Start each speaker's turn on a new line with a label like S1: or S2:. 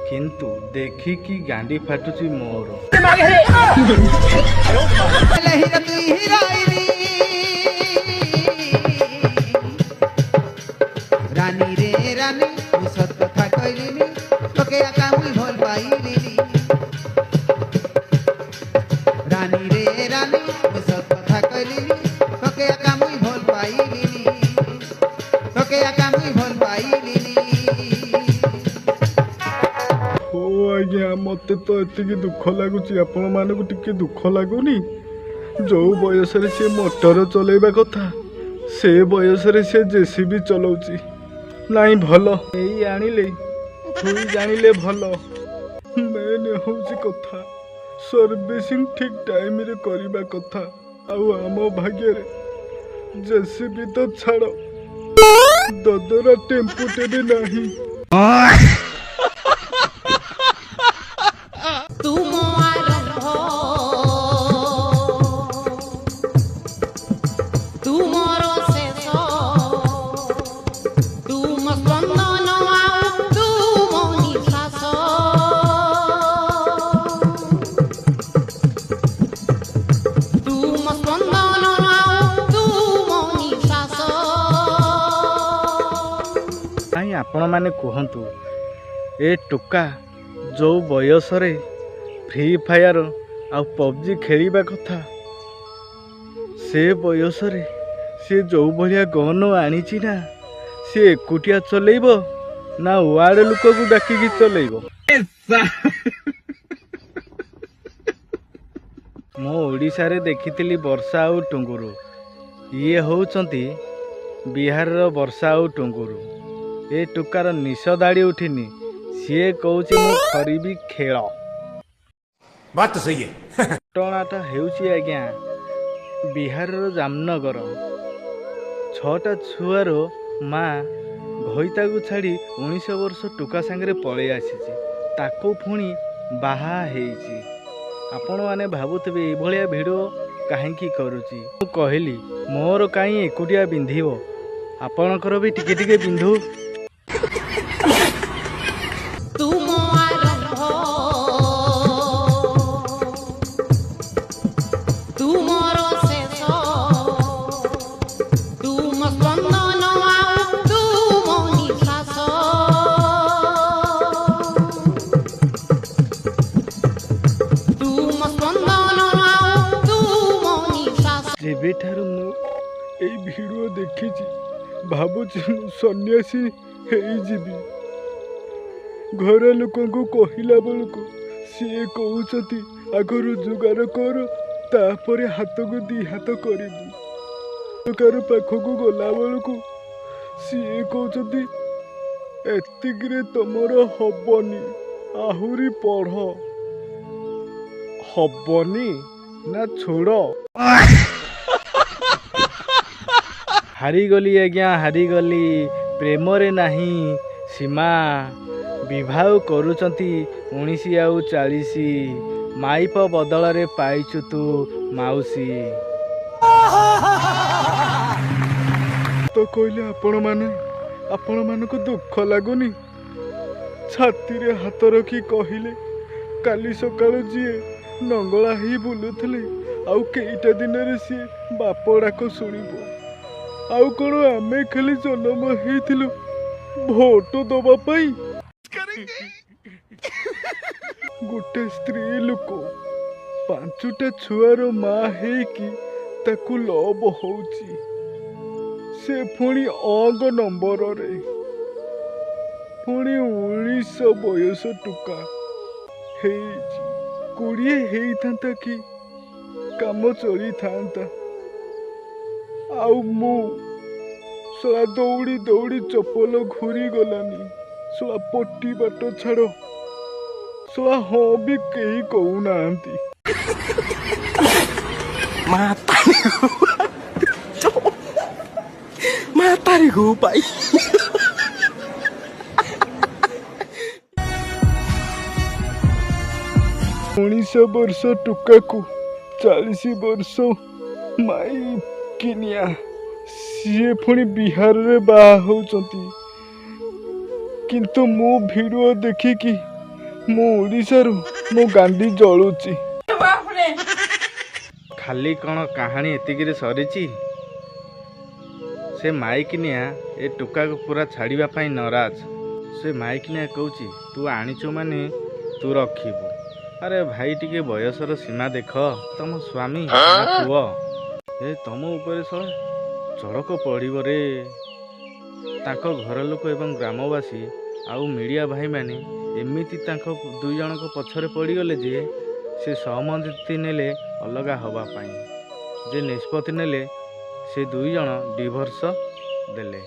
S1: किंतु देखिकी गांडी फाटुची मोर।
S2: रानी रे रानी सत कथा कहलिनी तोके आका मुई भल पाइलिनी। रानी रे रानी सत कथा कहलिनी तोके आका मुई भल पाइलिनी। तोके आका मुई भल पाइलिनी।
S1: ओ आज्ञा मते तो एतिकी दुख लागुची, आपण मानकु टिके दुख लागुनी? जो बयस रे से मोटर चलेबा कथा से बयस रे से जेसीबी चलाउची। नाई भल एई आनिले हुई जानिले भल। मेन होउची कथा सर्विसिंग ठीक टाइम रे करिबा कथा। आउ आम भाग्य रे जेसीबी तो छाड़ ददरा टेम्पुटे भी नहीं। आपण माने कहतु ए टोका जो बयस रे फ्री फायर आ पबजी खेलिबा कथा से बयस रे से जो भलिया गन आनीची ना से एकुटिया चलेइबो ना वार्ड लोक को डाकी चलेइबो। मो ओडिशा रे देखिथिली वर्षा आउ टुंगुरु। ये होउचंती बिहार रो वर्षा आउ टुंगुरु। ए टुकार निश दाड़ी उठिनी सीए कहूची मु खरीबी खेल।
S3: बात तो सही है।
S1: घटनाटा हेउची आज्ञा बिहार रो जामनगर। 6टा छुआर माँ घईता को छाड़ी 19 वर्ष टुका सांगरे पळे आसीची ताको पुणी बाहा हेइची। आपण माने भाबुतबे ए भलिया भिडियो काहेकी करूची। मु कहली मोर काई एकुटिया बिंधिबो आपणकर भी टिके टिके बिंधु। जेबेठारु मु ए भिडियो देखिची भाबुची मु सन्यासी हेइजिबी। घर लोक को कहिला बेलको सी कहउछती आग रोजगार कर तापरे हाथ को दी हाथ करिबु। रोजगार पाखक गला बेलको सी कहउछती एतिकरे तमर हबनी आहुरी पढ़। हबनी ना छोड़। हारीगली आज्ञा हारीगली प्रेम रे नाही सीमा। विवाह करुचंती 19 आउ 40 माइप बदल रे पाइचु तू माउसी। तो कहले आपण मानको दुख लागुनी? छाती रे हाथ रखी कहले काली सकाळ जिए नंगला ही बुलुथले आउ केईटा दिन रे सी बाप डाक सुनिबो। आउ कौन आमे खाली जन्म हेइथिलु भोट दबा पाई? गोटे स्त्री लोक 5टा छुआर माँ हेकी ताकू लव होउची से पुणी अंग नंबर रे पुणी 19 बयस टुका हेइची। 20 हेइथांता कि काम चली थांता। आउ मु सला दौड़ी दौड़ी चपल घूरी गलानी। सला पट्टी बाट छाड़ सला हाँ भी कहीं कहू नांती।
S3: मातारी गो पाई।
S1: 19 वर्ष टुका को 40 वर्ष माई किनिया सीए पुणी बिहार रे बाहा होचंती। किंतु मो भिडियो देखिकी ମୁଁ ଓଡ଼ିଶାରୁ ମୋ ଗାଣ୍ଡି ଜଳୁଛି। ଖାଲି କ'ଣ କାହାଣୀ ଏତିକିରେ ସରିଛି? ସେ ମାଇକିନିଆ ଏ ଟୋକାକୁ ପୁରା ଛାଡ଼ିବା ପାଇଁ ନାରାଜ। ସେ ମାଇକିନିଆ କହୁଛି ତୁ ଆଣିଛୁ ମାନେ ତୁ ରଖିବୁ। ଆରେ ଭାଇ ଟିକେ ବୟସର ସୀମା ଦେଖ। ତମ ସ୍ୱାମୀ ପୁଅ ଏ ତମ ଉପରେ ଶଳା ଚଡ଼କ ପଡ଼ିବ ରେ। ତାଙ୍କ ଘର ଲୋକ ଏବଂ ଗ୍ରାମବାସୀ ଆଉ ମିଡ଼ିଆ ଭାଇମାନେ ଏମିତି ତାଙ୍କ ଦୁଇ ଜଣଙ୍କ ପଛରେ ପଡ଼ିଗଲେ ଯେ ସେ ସହମତି ନେଲେ ଅଲଗା ହେବା ପାଇଁ। ଯେ ନିଷ୍ପତ୍ତି ନେଲେ ସେ ଦୁଇ ଜଣ ଡିଭୋର୍ସ ଦେଲେ।